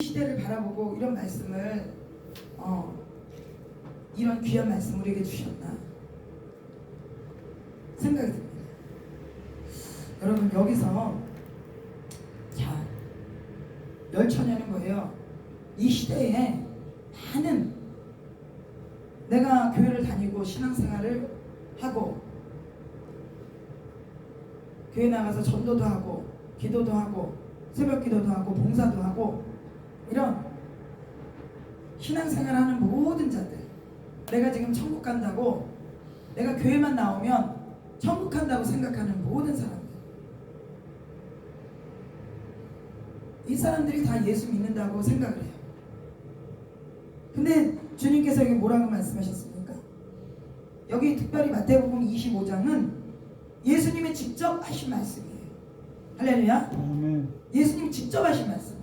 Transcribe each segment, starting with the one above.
시대를 바라보고 이런 말씀을 이런 귀한 말씀 우리에게 주셨나 생각이 듭니다. 여러분, 여기서 자, 열처녀는 뭐예요? 이 시대에 많은, 내가 교회를 다니고 신앙생활을 하고 교회 나가서 전도도 하고 기도도 하고 새벽 기도도 하고 봉사도 하고 이런 신앙생활하는 모든 자들, 내가 지금 천국 간다고, 내가 교회만 나오면 천국 간다고 생각하는 모든 사람들, 이 사람들이 다 예수 믿는다고 생각을 해요. 근데 주님께서 여기 뭐라고 말씀하셨습니까? 여기 특별히 마태복음 25장은 예수님이 직접 하신 말씀이에요. 할렐루야. 예수님이 직접 하신 말씀이에요.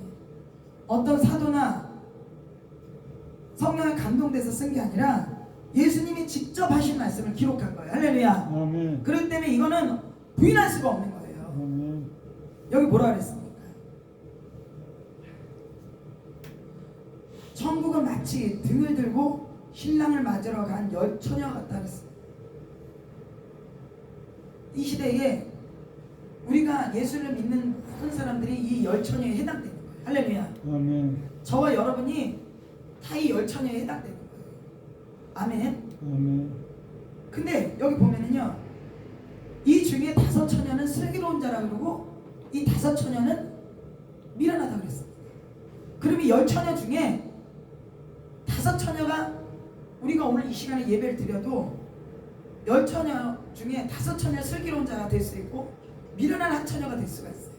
어떤 사도나 성령에 감동돼서 쓴 게 아니라 예수님이 직접 하신 말씀을 기록한 거예요. 할렐루야. 그렇기 때문에 이거는 부인할 수가 없는 거예요. 여기 뭐라 그랬습니까? 천국은 마치 등을 들고 신랑을 맞으러 간 열처녀 같다 그랬어요. 이 시대에 우리가 예수를 믿는 모든 사람들이 이 열처녀에 해당되는 거예요. 할렐루야. 저와 여러분이 다 이 열처녀에 해당되는 거예요. 아멘. 근데 여기 보면은요, 이 중에 5처녀는 슬기로운 자라 그러고 이 5처녀는 미련하다 그랬어요. 그럼 이 10처녀 중에 5처녀가, 우리가 오늘 이 시간에 예배를 드려도 10처녀 중에 5처녀 슬기로운 자가 될 수 있고 미련한 1처녀가 될 수가 있어요.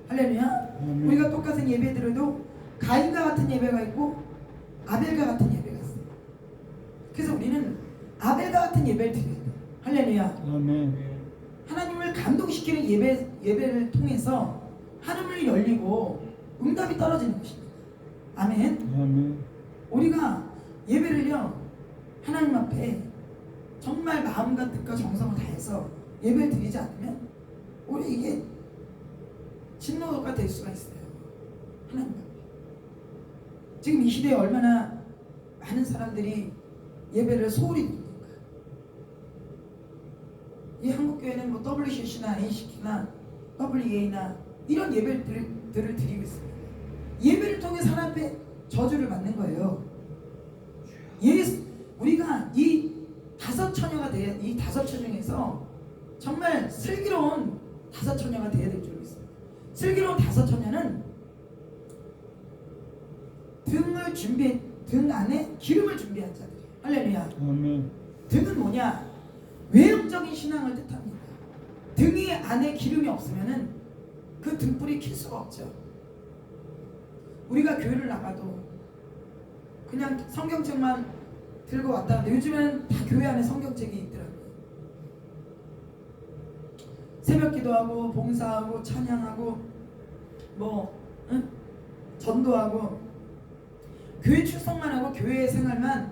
할렐루야. 우리가 똑같은 예배 드려도 가인과 같은 예배가 있고 아벨과 같은 예배가 있어요. 그래서 우리는 아벨과 같은 예배를 드려야 돼요. 할렐루야. 하나님을 감동시키는 예배를 통해서 하늘이 열리고 응답이 떨어지는 것입니다. 아멘. 우리가 예배를요, 하나님 앞에 정말 마음과 뜻과 정성을 다해서 예배를 드리지 않으면 우리 이게 진노가 될 수가 있어요. 하나님 앞에. 지금 이 시대에 얼마나 많은 사람들이 예배를 소홀히 드립니까? 이 한국교회는 뭐 WCC나 NCT나 WEA나 이런 예배들을 드리고 있습니다. 예배를 통해 사람 앞에 저주를 받는 거예요. 우리가 이 5처녀가 돼야, 이 5처녀 중에서 정말 슬기로운 5처녀가 돼야 될 줄 믿습니다. 슬기로운 5처녀는 등 안에 기름을 준비한 자들이에요. 할렐루야. 등은 뭐냐? 외형적인 신앙을 뜻합니다. 등이 안에 기름이 없으면은 그 등불이 킬 수가 없죠. 우리가 교회를 나가도 그냥 성경책만 들고 왔다 갔다, 요즘에는 다 교회 안에 성경책이 있더라고요. 새벽 기도하고 봉사하고 찬양하고 전도하고 교회 출석만 하고 교회 생활만,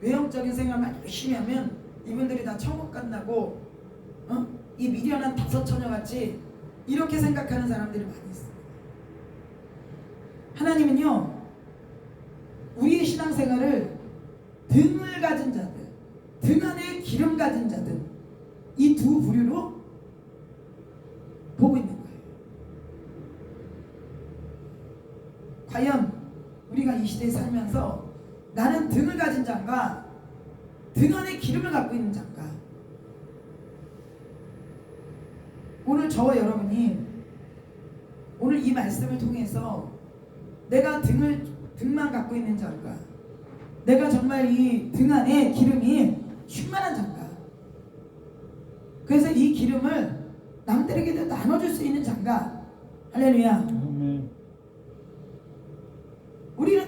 외형적인 생활만 열심히 하면 이분들이 다 천국 간다고 이 미련한 5처녀 같이 이렇게 생각하는 사람들이 많이 있어요. 하나님은요, 우리의 신앙생활을 등을 가진 자들, 등 안에 기름 가진 자들, 이 두 부류로 보고 있는 거예요. 과연 우리가 이 시대에 살면서 나는 등을 가진 자인가, 등 안에 기름을 갖고 있는 자인가? 오늘 저와 여러분이 오늘 이 말씀을 통해서 내가 등만 갖고 있는 자인가, 내가 정말 이 등 안에 기름이 충만한 자인가, 그래서 이 기름을 남들에게도 나눠줄 수 있는 자인가? 할렐루야. 우리는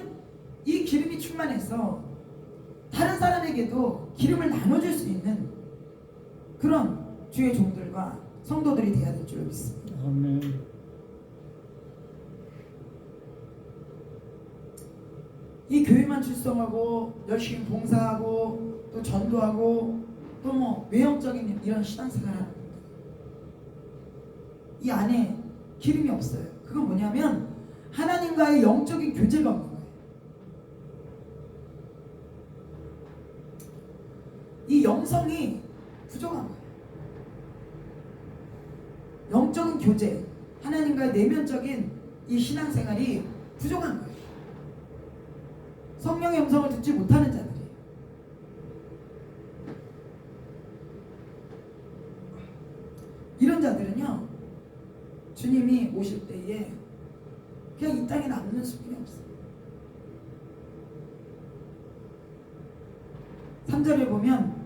이 기름이 충만해서 다른 사람에게도 기름을 나눠줄 수 있는 그런 주의 종들과 성도들이 되어야 될 줄 믿습니다. 이 교회만 출석하고 열심히 봉사하고 또 전도하고 또 외형적인 이런 신앙생활을 하는 분들, 이 안에 기름이 없어요. 그건 뭐냐면 하나님과의 영적인 교제가 없는 거예요. 이 영성이 부족한 거예요. 영적인 교제, 하나님과의 내면적인 이 신앙생활이 부족한 거예요. 성령의 음성을 듣지 못하는 자들이에요. 이런 자들은요, 주님이 오실 때에 그냥 이 땅에 남는 수밖에 없어요. 3절에 보면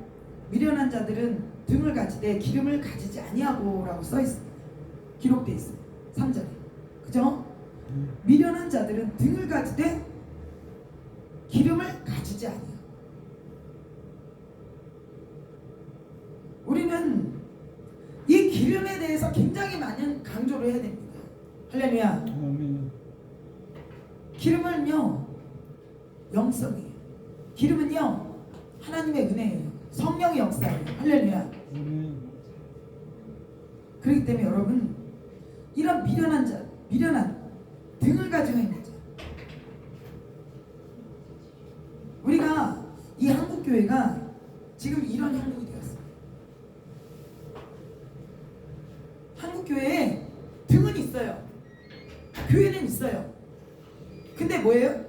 미련한 자들은 등을 가지되 기름을 가지지 아니하고라고 써 있습니다. 기록되어 있어요. 3절에. 그죠? 미련한 자들은 등을 가지되 기름을 가지지 아니하고. 우리는 이 기름에 대해서 굉장히 많은 강조를 해야 됩니다. 할렐루야. 기름은요, 영성이에요. 기름은요, 하나님의 은혜예요. 성령의 역사예요. 할렐루야. 그렇기 때문에 여러분, 이런 미련한 자, 미련한 등을 가지고 있는 자, 우리가 이 한국교회가 지금 이런 형국이 되었어요. 한국교회에 등은 있어요. 교회는 있어요. 근데 뭐예요?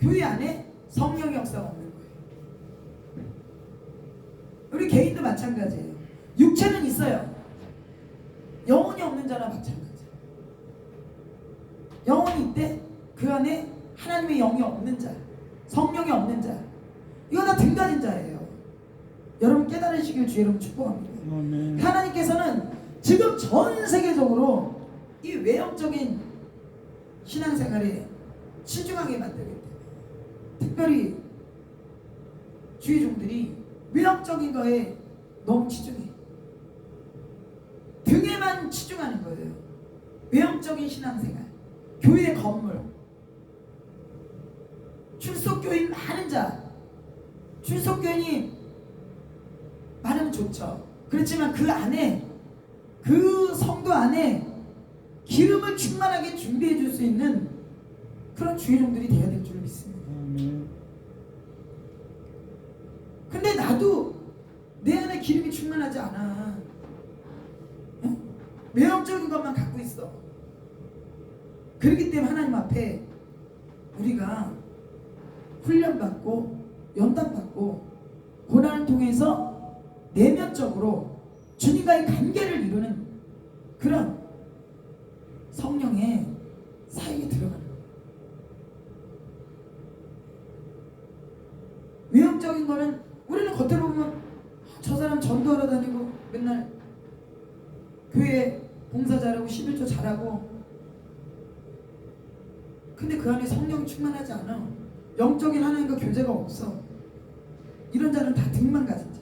교회 안에 성령의 역사가 없는 거예요. 우리 개인도 마찬가지예요. 육체는 있어요. 영혼이 없는 자나 마찬가지예요. 영혼이 있대 그 안에 하나님의 영이 없는 자, 성령이 없는 자, 이거 다 등 가진 자예요. 여러분 깨달으시길 주 여러분 축복합니다. 하나님께서는 지금 전 세계적으로 이 외형적인 신앙생활에 치중하게 만들기 때문에, 특별히 주의 종들이 외형적인 거에 너무 치중해. 등에만 치중하는 거예요. 외형적인 신앙생활, 교회 건물, 출석교인 많은 자, 출석교인이 많으면 좋죠. 그렇지만 그 안에, 그 성도 안에 기름을 충만하게 준비해 줄 수 있는 그런 주의종들이 되어야 될 줄 믿습니다. 근데 나도 내 안에 기름이 충만하지 않아. 외형적인 것만 갖고 있어. 그렇기 때문에 하나님 앞에 우리가 훈련받고 연단받고 고난을 통해서 내면적으로 주님과의 관계를 이루는 그런 성령의 사역에 들어가는 거예요. 외형적인 거는 우리는 겉으로 보면 저 사람 전도하러 다니고 맨날 교회 봉사 잘하고 11조 잘하고, 근데 그 안에 성령이 충만하지 않아. 영적인 하나님과 교제가 없어. 이런 자는 다 등만 가진 자.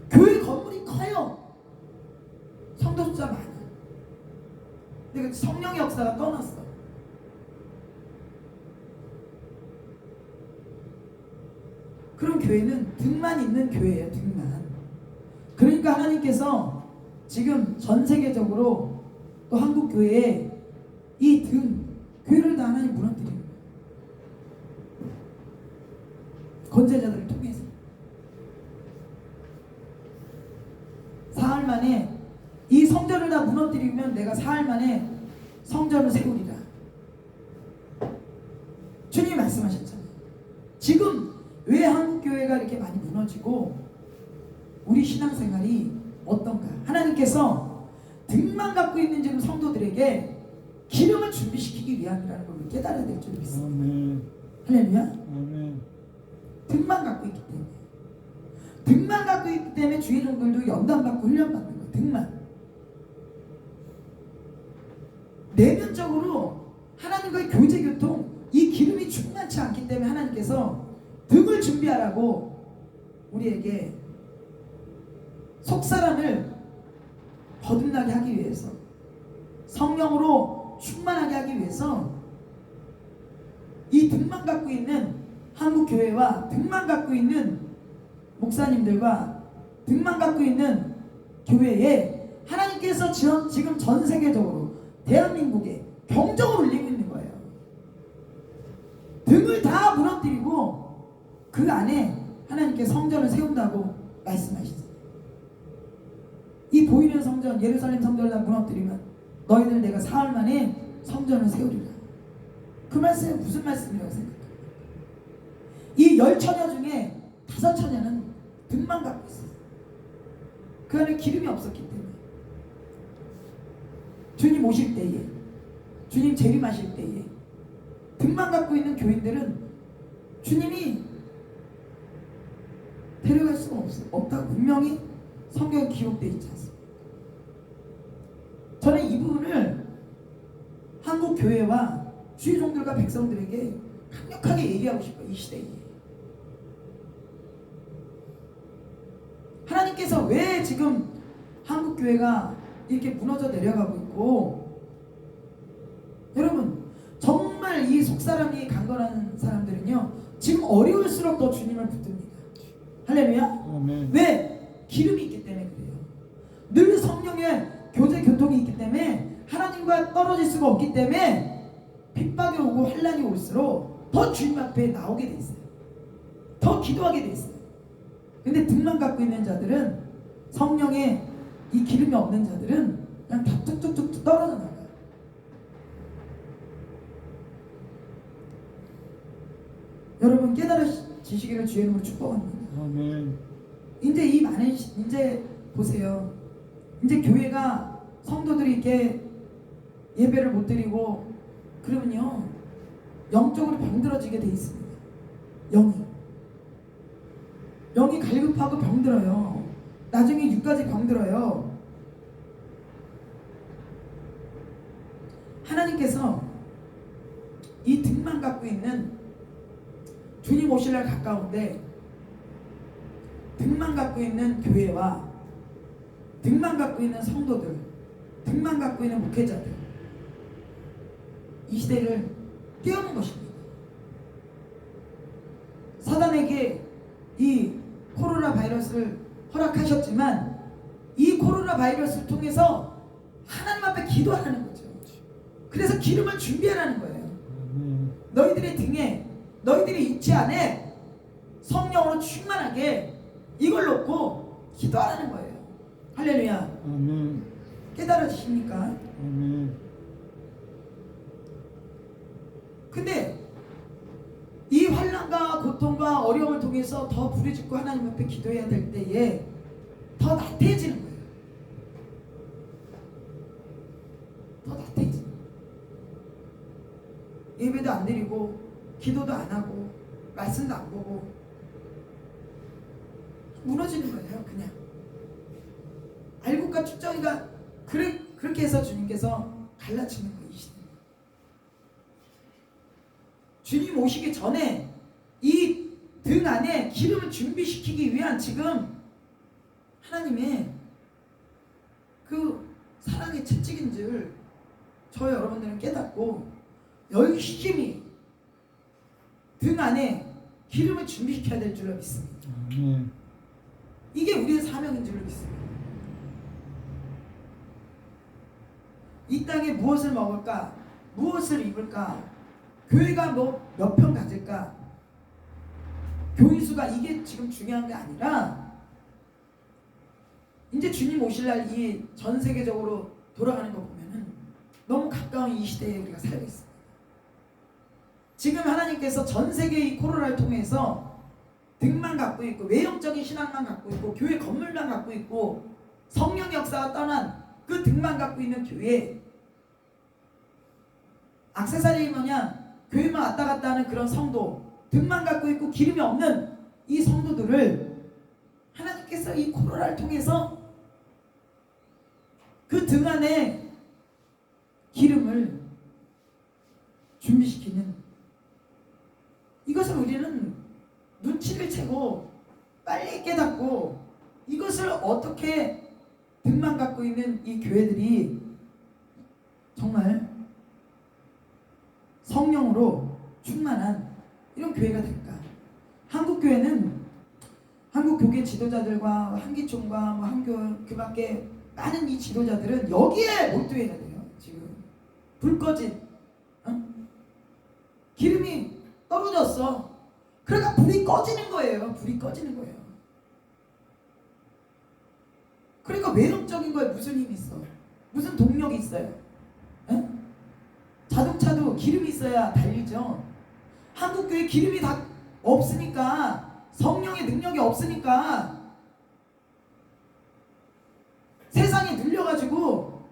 교회 건물이 커요. 성도 숫자 많아. 근데 성령의 역사가 떠났어. 그런 교회는 등만 있는 교회예요. 등만. 그러니까 하나님께서 지금 전 세계적으로 또 한국 교회에 이 등, 교회를 다 하나님 무너뜨리는 거예요. 건재자들을 통해서. 사흘 만에 이 성전을 다 무너뜨리면 내가 사흘 만에 성전을 세우리라. 주님이 말씀하셨잖아요. 지금 왜 한국교회가 이렇게 많이 무너지고 우리 신앙생활이 어떤가? 하나님께서 등만 갖고 있는 지금 성도들에게 기름을 준비시키기 위함이라는 걸 깨달아야 될 줄 믿습니다. 할렐루야. 등만 갖고 있기 때문에, 등만 갖고 있기 때문에 주의 종들도 연단받고 훈련받는 거예요. 등만. 내면적으로 하나님과의 교제 교통, 이 기름이 충만치 않기 때문에 하나님께서 등을 준비하라고 우리에게 속사람을 거듭나게 하기 위해서, 성령으로 충만하게 하기 위해서 이 등만 갖고 있는 한국교회와 등만 갖고 있는 목사님들과 등만 갖고 있는 교회에 하나님께서 지금 전 세계적으로 대한민국에 경적을 울리고 있는 거예요. 등을 다 무너뜨리고 그 안에 하나님께 성전을 세운다고 말씀하시죠. 이 보이는 성전, 예루살렘 성전을 다 무너뜨리면 너희들 내가 사흘 만에 성전을 세우리라. 그 말씀은 무슨 말씀이라고 생각합니까? 이 10처녀 중에 5처녀는 등만 갖고 있어요. 그 안에 기름이 없었기 때문에. 주님 오실 때에, 주님 재림하실 때에 등만 갖고 있는 교인들은 주님이 데려갈 수가 없다고 분명히 성경에 기록되어 있지 않습니까? 저는 이 부분을 한국 교회와 주의 종들과 백성들에게 강력하게 얘기하고 싶어요. 이 시대에 하나님께서 왜 지금 한국 교회가 이렇게 무너져 내려가고 있고, 여러분 정말 이 속사람이 강건한 사람들은요 지금 어려울수록 더 주님을 붙듭니다. 할렐루야. 아멘. 왜? 기름이 있기 때문에 그래요. 늘 성령의 교제 교통이 있기 때문에 하나님과 떨어질 수가 없기 때문에 핍박이 오고 환난이 올수록 더 주님 앞에 나오게 돼 있어요. 더 기도하게 돼 있어요. 근데 등만 갖고 있는 자들은, 성령의 이 기름이 없는 자들은 그냥 다 뚝뚝뚝 떨어져 나가요. 여러분 깨달으시기를 주의 이름으로 축복합니다. 아멘. 이제 보세요. 이제 교회가 성도들이 이렇게 예배를 못 드리고 그러면요 영적으로 병들어지게 돼 있습니다. 영이 갈급하고 병들어요. 나중에 육까지 병들어요. 하나님께서 이 등만 갖고 있는, 주님 오실 날 가까운데 등만 갖고 있는 교회와 등만 갖고 있는 성도들, 등만 갖고 있는 목회자들, 이 시대를 깨우는 것입니다. 사단에게 이 코로나 바이러스를 허락하셨지만 이 코로나 바이러스를 통해서 하나님 앞에 기도하라는 거죠. 그래서 기름을 준비하라는 거예요. 너희들의 등에, 너희들의 육체 안에 성령으로 충만하게 이걸 놓고 기도하라는 거예요. 할렐루야. 아멘. 깨달아지십니까? 아멘. 근데 이 환난과 고통과 어려움을 통해서 더 부르짖고 하나님 앞에 기도해야 될 때에 더 나태해지는 거예요. 더 나태해지는 거예요. 예배도 안 드리고 기도도 안 하고 말씀도 안 보고 무너지는 거예요. 그냥 알곡과 축정이가 그렇게 해서 주님께서 갈라치는 거예요. 이 시대. 주님 오시기 전에 이 등 안에 기름을 준비시키기 위한 지금 하나님의 그 사랑의 채찍인 줄 저 여러분들은 깨닫고 열심히 등 안에 기름을 준비시켜야 될 줄로 믿습니다. 이게 우리의 사명인 줄로 믿습니다. 이 땅에 무엇을 먹을까? 무엇을 입을까? 교회가 뭐 몇 평 가질까? 교인 수가 이게 지금 중요한 게 아니라 이제 주님 오실 날 이 전 세계적으로 돌아가는 거 보면은 너무 가까운 이 시대에 우리가 살고 있습니다. 지금 하나님께서 전 세계 이 코로나를 통해서 등만 갖고 있고 외형적인 신앙만 갖고 있고 교회 건물만 갖고 있고 성령 역사가 떠난 그 등만 갖고 있는 교회, 액세서리 뭐냐 교회만 왔다 갔다 하는 그런 성도, 등만 갖고 있고 기름이 없는 이 성도들을 하나님께서 이 코로나를 통해서 그 등 안에 기름을 준비시키는, 이것을 우리는 눈치를 채고 빨리 깨닫고 이것을 어떻게 등만 갖고 있는 이 교회들이 정말 성령으로 충만한 이런 교회가 될까? 한국 교회는 한국 교계 지도자들과 한기총과 한교 그 밖에 많은 이 지도자들은 여기에 몰두해야 돼요. 지금 불 꺼진, 기름이 떨어졌어. 그러니까 불이 꺼지는 거예요. 불이 꺼지는 거예요. 그러니까 외형적인 거에 무슨 힘이 있어? 무슨 동력이 있어요? 에? 자동차도 기름이 있어야 달리죠. 한국교회 기름이 다 없으니까, 성령의 능력이 없으니까 세상에 눌려가지고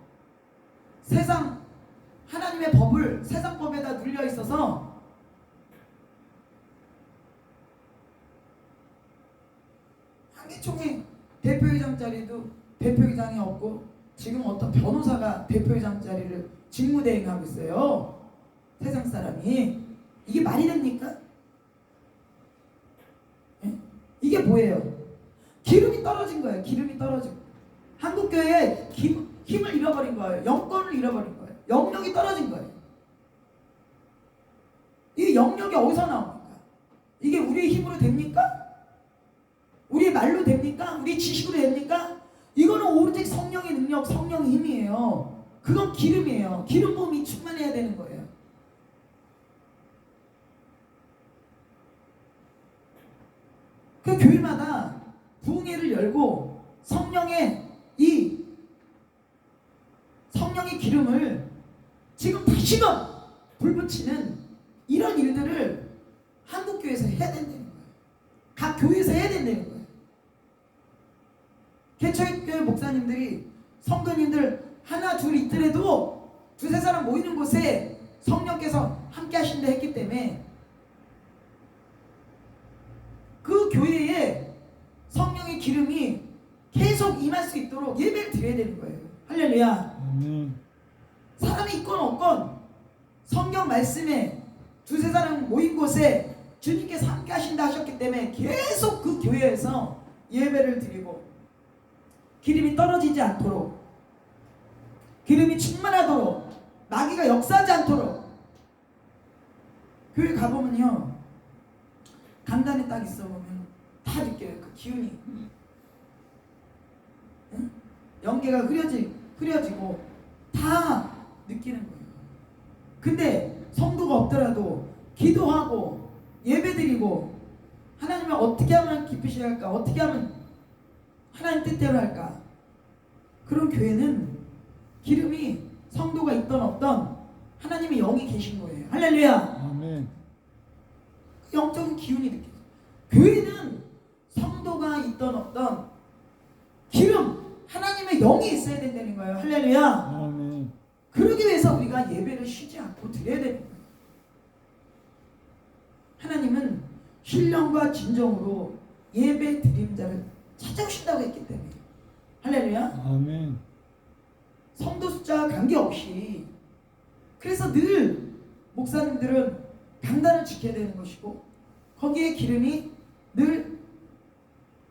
세상 하나님의 법을 세상 법에다 눌려 있어서 한기총회 대표회장 자리도 대표회장이 없고 지금 어떤 변호사가 대표회장 자리를 직무대행하고 있어요. 세상 사람이. 이게 말이 됩니까? 예? 이게 뭐예요? 기름이 떨어진 거예요. 기름이 떨어진 거예요. 한국교회에 힘을 잃어버린 거예요. 영권을 잃어버린 거예요. 영력이 떨어진 거예요. 이 영력이 어디서 나옵니까? 이게 우리의 힘으로 됩니까? 우리의 말로 됩니까? 우리의 지식으로 됩니까? 이거는 오로지 성령의 능력, 성령의 힘이에요. 그건 기름이에요. 기름 부음이 충만해야 되는 거예요. 그 교회마다 부흥회를 열고 성령의 기름을 지금 다시금 불붙이는 이런 일들을 한국교회에서 해야 된다는 거예요. 각 교회에서 해야 된다는 거예요. 개척교회 목사님들이 성도님들 하나 둘 있더라도 두세 사람 모이는 곳에 성령께서 함께 하신다 했기 때문에 그 교회에 성령의 기름이 계속 임할 수 있도록 예배를 드려야 되는 거예요. 할렐루야. 사람이 있건 없건 성경 말씀에 두세 사람 모인 곳에 주님께서 함께 하신다 하셨기 때문에 계속 그 교회에서 예배를 드리고 기름이 떨어지지 않도록, 기름이 충만하도록, 마귀가 역사하지 않도록. 교회 가보면요, 강단에 딱 있어보면 다 느껴요. 그 기운이. 응? 연계가 흐려지고 다 느끼는 거예요. 근데 성도가 없더라도 기도하고 예배드리고 하나님을 어떻게 하면 기쁘시게 할까, 어떻게 하면 하나님 뜻대로 할까, 그런 교회는 기름이 성도가 있던 없던 하나님의 영이 계신 거예요. 할렐루야. 아멘. 영적인 기운이 느껴져요. 교회는 성도가 있던 없던 기름, 하나님의 영이 있어야 된다는 거예요. 할렐루야. 아멘. 그러기 위해서 우리가 예배를 쉬지 않고 드려야 되는 거예요. 하나님은 신령과 진정으로 예배 드리는 자를 찾아오신다고 했기 때문에. 할렐루야. 아멘. 성도 숫자와 관계없이, 그래서 늘 목사님들은 강단을 지켜야 되는 것이고 거기에 기름이 늘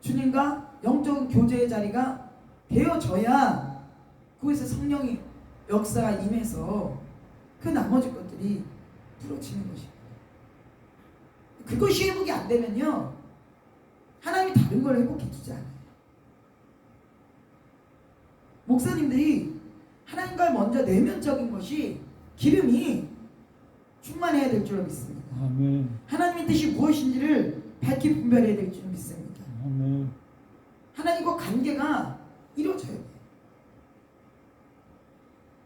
주님과 영적인 교제의 자리가 되어져야 그곳에 성령이 역사가 임해서 그 나머지 것들이 풀어지는 것입니다. 그것이 회복이 안 되면요, 하나님이 다른 걸 회복해 주지 않아요. 목사님들이 하나님과 먼저 내면적인 것이 기름이 충만해야 될 줄 믿습니다. 아멘. 하나님의 뜻이 무엇인지를 밝히 분별해야 될 줄 믿습니다. 아멘. 하나님과 관계가 이루어져야 돼요.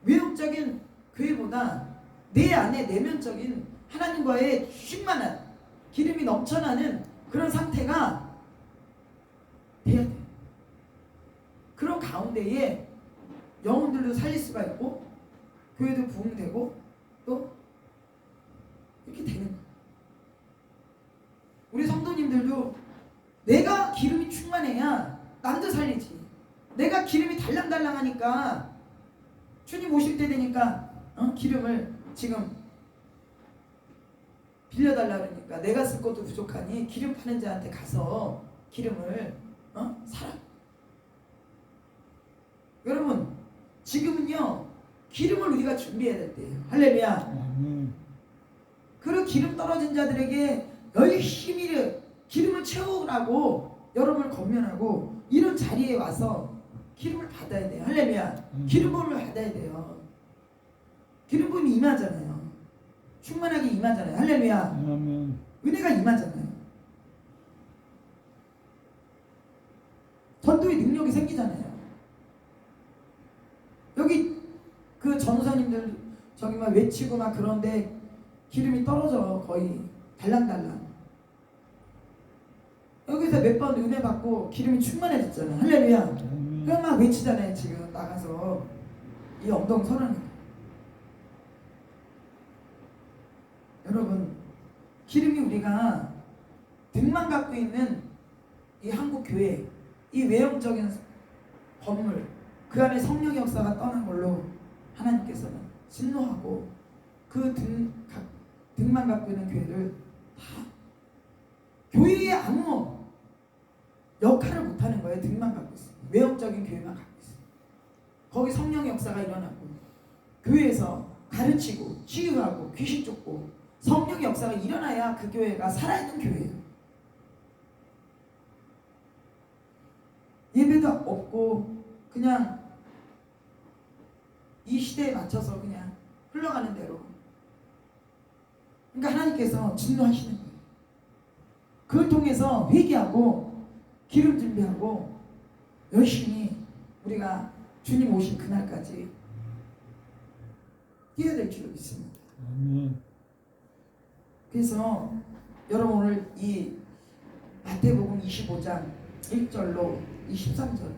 외형적인 교회보다 내 안에 내면적인 하나님과의 충만한 기름이 넘쳐나는 그런 상태가 돼야 돼요. 그런 가운데에 영혼들도 살릴 수가 있고 교회도 부흥되고 또 이렇게 되는 거예요. 우리 성도님들도 내가 기름이 충만해야 남도 살리지. 내가 기름이 달랑달랑하니까 주님 오실 때 되니까 기름을 지금 빌려달라 그러니까 내가 쓸 것도 부족하니 기름 파는 자한테 가서 기름을 사라. 여러분, 지금은요 기름을 우리가 준비해야 될 때예요. 할렐루야. 그리고 기름 떨어진 자들에게 열심히 기름을 채우라고 여러분을 권면하고 이런 자리에 와서 기름을 받아야 돼요. 할렐루야. 기름 부음을 받아야 돼요. 기름 부음이 임하잖아요. 충만하게 임하잖아요. 할렐루야. 아멘. 은혜가 임하잖아요. 전도의 능력이 생기잖아요. 여기 그 전도사님들 저기 막 외치고 막 그런데 기름이 떨어져. 거의 달랑달랑. 여기서 몇 번 은혜 받고 기름이 충만해졌잖아요. 할렐루야. 그럼 막 외치잖아요. 지금 나가서 이 엉덩이 설하는. 여러분, 기름이 우리가 등만 갖고 있는 이 한국 교회, 이 외형적인 건물, 그 안에 성령의 역사가 떠난 걸로 하나님께서는 진노하고 그 등만 갖고 있는 교회를 다 교회에 아무 역할을 못하는 거예요. 등만 갖고 있어요. 외형적인 교회만 갖고 있어요. 거기 성령의 역사가 일어나고 교회에서 가르치고 치유하고 귀신 쫓고 성령의 역사가 일어나야 그 교회가 살아있는 교회예요. 예배도 없고 그냥 이 시대에 맞춰서 그냥 흘러가는 대로. 그러니까 하나님께서 진노하시는 거예요. 그걸 통해서 회개하고 기름 준비하고 열심히 우리가 주님 오실 그날까지 뛰어야 될 줄로 믿습니다. 그래서 여러분 오늘 이 마태복음 25장 1절로 23절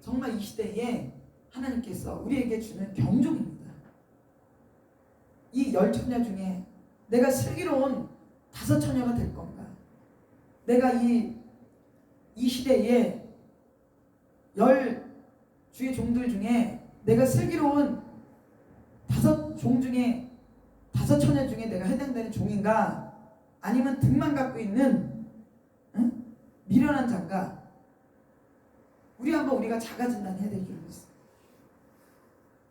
정말 이 시대에 하나님께서 우리에게 주는 경종입니다. 이 10처녀 중에 내가 슬기로운 5처녀가 될 건가? 내가 이 시대에 10주의 종들 중에 내가 슬기로운 5종 중에 5처녀 중에 내가 해당되는 종인가? 아니면 등만 갖고 있는 미련한 자인가? 우리가 자가 진단해야 될 줄 믿습니다.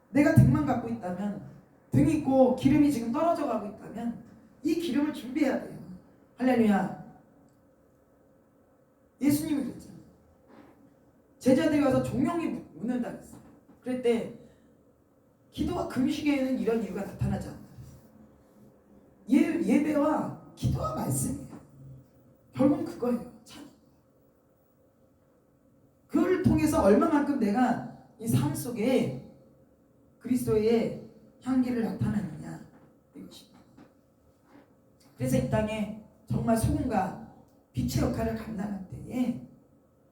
내가 등만 갖고 있다면, 등 있고 기름이 지금 떨어져 가고 있다면 이 기름을 준비해야 돼요. 할렐루야. 예수님이 그랬잖아요. 제자들이 와서 종용이 묻는다 그랬어요. 그럴 때 기도와 금식에는 이런 이유가 나타나지 않는다 그랬어요. 예배와 기도와 말씀이에요. 결국은 그거예요. 참. 그걸 통해서 얼마만큼 내가 이 삶 속에 그리스도의 향기를 나타내느냐 이것입니다. 그래서 이 땅에 정말 소금과 빛의 역할을 감당할 때에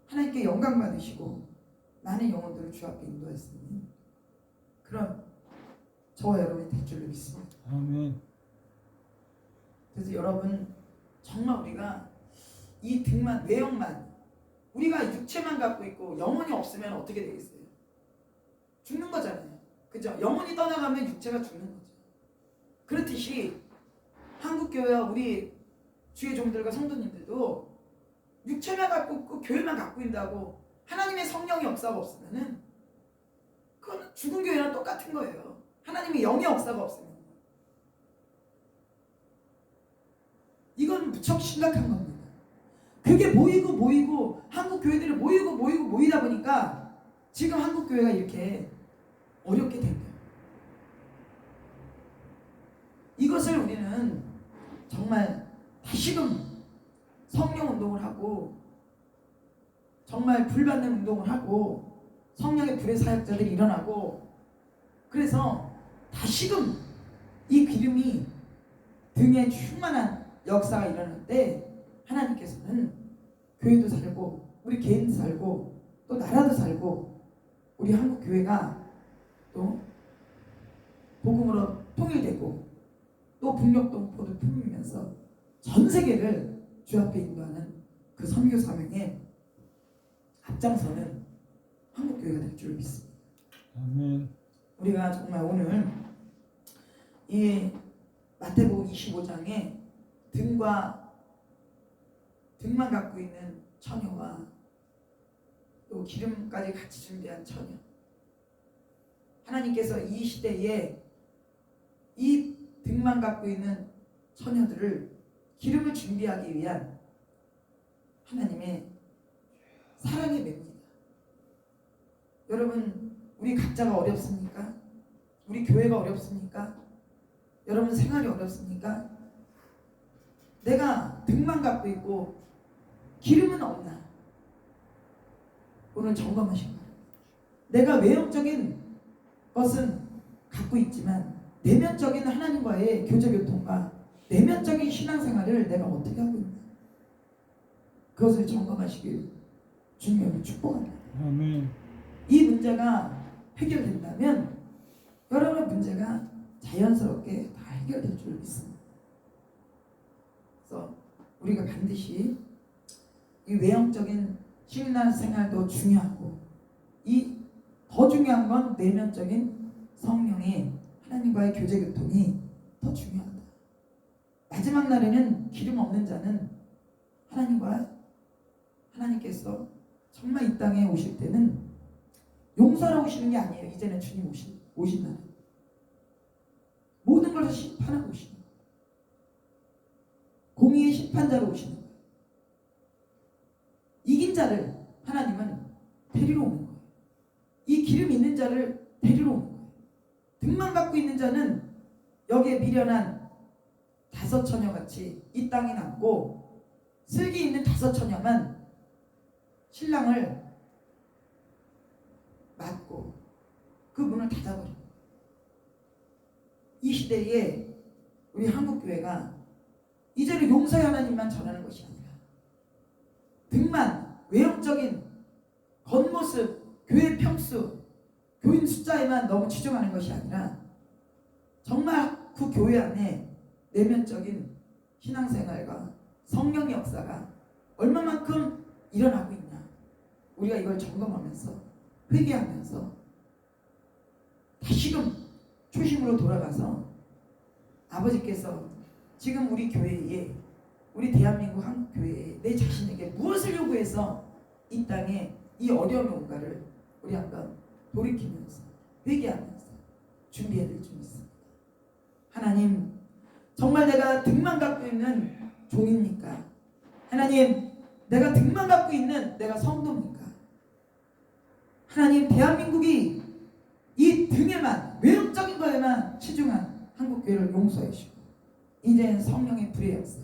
하나님께 영광 받으시고 많은 영혼들을 주 앞에 인도할 수 있는 그런 저와 여러분이 될 줄로 믿습니다. 아멘. 그래서 여러분 정말 우리가 이 등만 외형만 우리가 육체만 갖고 있고 영혼이 없으면 어떻게 되겠어요? 죽는 거잖아요. 그죠? 영혼이 떠나가면 육체가 죽는 거죠. 그렇듯이 한국교회와 우리 주의 종들과 성도님들도 육체만 갖고 있고 교회만 갖고 있다고 하나님의 성령의 역사가 없으면은 그건 죽은 교회랑 똑같은 거예요. 하나님의 영의 역사가 없으면. 이건 무척 심각한 겁니다. 그게 모이고 한국 교회들이 모이다 보니까 지금 한국 교회가 이렇게 어렵게 된 거예요. 이것을 우리는 정말 다시금 성령 운동을 하고 정말 불 받는 운동을 하고 성령의 불의 사역자들이 일어나고 그래서 다시금 이 기름이 등에 충만한 역사가 일어날 때 하나님께서는 교회도 살고 우리 개인도 살고 또 나라도 살고 우리 한국 교회가 또 복음으로 통일되고 또 북녘동포도 품으면서 전 세계를 주 앞에 인도하는 그 선교 사명에 앞장서는 한국 교회가 될 줄 믿습니다. 아멘. 우리가 정말 오늘 이 마태복음 25장에 등만 갖고 있는 처녀와 또 기름까지 같이 준비한 처녀, 하나님께서 이 시대에 이 등만 갖고 있는 처녀들을 기름을 준비하기 위한 하나님의 사랑의 맵니다. 여러분 우리 각자가 어렵습니까? 우리 교회가 어렵습니까? 여러분 생활이 어렵습니까? 내가 등만 갖고 있고 기름은 없나? 오늘 점검하신 거예요. 내가 외형적인 것은 갖고 있지만 내면적인 하나님과의 교제교통과 내면적인 신앙생활을 내가 어떻게 하고 있나? 그것을 점검하시길 주님을 축복합니다. 아멘. 이 문제가 해결된다면 여러분의 문제가 자연스럽게 다 해결될 줄 믿습니다. 그래서 우리가 반드시 이 외형적인 신앙생활도 중요하고 이 더 중요한 건 내면적인 성령의 하나님과의 교제교통이 더 중요하다. 마지막 날에는 기름 없는 자는 하나님께서 정말 이 땅에 오실 때는 용서하러 오시는 게 아니에요. 이제는 주님 오신 날 모든 걸 다 심판하고 오시는 거예요. 공의의 심판자로 오시는 거예요. 이긴 자를 하나님은 데리러 오는 거예요. 이 기름 있는 자를 데리러 오는 거예요. 등만 갖고 있는 자는 여기에 미련한 다섯 처녀같이 이 땅에 남고 슬기 있는 다섯 처녀만 신랑을 맞고 그 문을 닫아버려요. 이 시대에 우리 한국교회가 이제는 용서의 하나님만 전하는 것이 아니라 등만 외형적인 겉모습 교회 평수 교인 숫자에만 너무 치중하는 것이 아니라 정말 그 교회 안에 내면적인 신앙생활과 성령의 역사가 얼마만큼 일어나고 있나 우리가 이걸 점검하면서 회개하면서 다시금 초심으로 돌아가서 아버지께서 지금 우리 교회에 우리 대한민국 한국교회에 내 자신에게 무엇을 요구해서 이 땅에 이 어려움의 온가를 우리 한번 돌이키면서 회개하면서 준비해야 될 줄 믿습니다. 하나님 정말 내가 등만 갖고 있는 종입니까? 하나님 내가 등만 갖고 있는 내가 성도입니까? 하나님 대한민국이 이 등에만 외형적인 거에만 치중한 한국교회를 용서해 주시고 이제는 성령의 불의 역사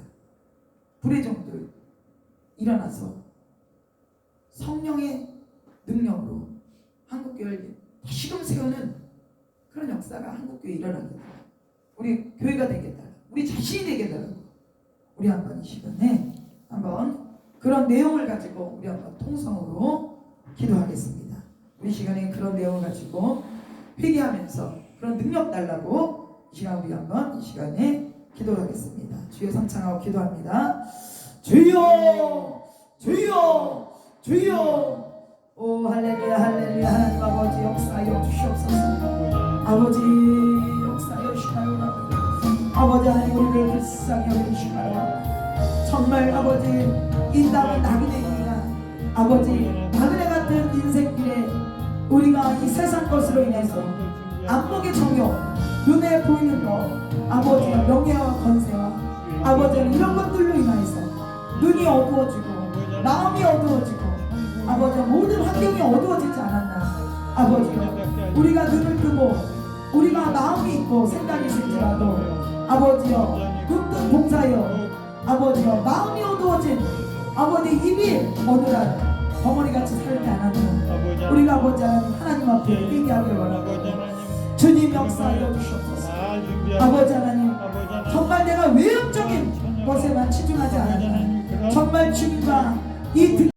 불의 종들 일어나서 성령의 능력으로 한국교회를 다시금 세우는 그런 역사가 한국교회에 일어나게 우리 교회가 되겠다 우리 자신이 되겠다고 우리 한번 이 시간에 한번 그런 내용을 가지고 우리 한번 통성으로 기도하겠습니다. 우리 시간에 그런 내용을 가지고 회개하면서 그런 능력 달라고 이 시간 우리 한번 이 시간에 기도하겠습니다. 주여 삼창하고 기도합니다. 주여 주여 주여 오 할렐루야 할렐루야 하나님 아버지 역사하여 주시옵소서. 아버지 역사하여 주시옵소서. 아버지 하나님 우리를 불쌍히 여기시옵소서. 정말 아버지 이 땅은 나그네입니다. 아버지 나그네 같은 인생길에 우리가 이 세상 것으로 인해서 안목의 정욕 눈에 보이는 것 아버지 명예와 권세와 아버지 이런 것들로 인해서 눈이 어두워지고 마음이 어두워지고 아버지 모든 환경이 어두워지지 않았나. 아버지 우리가 눈을 뜨고 우리가 마음이 있고 생각이 있을지라도 아버지여 눈뜬 봉사여 아버지여 마음이 어두워진 아버지 입이 어두란 덩어리같이 살지 않았나. 우리가 아버지 하나님 앞에 회개하길 원하고 주님 역사하여 주시옵소서. 아버지 하나님 정말 내가 외형적인 것에만 치중하지 않았나. 정말 주님과 이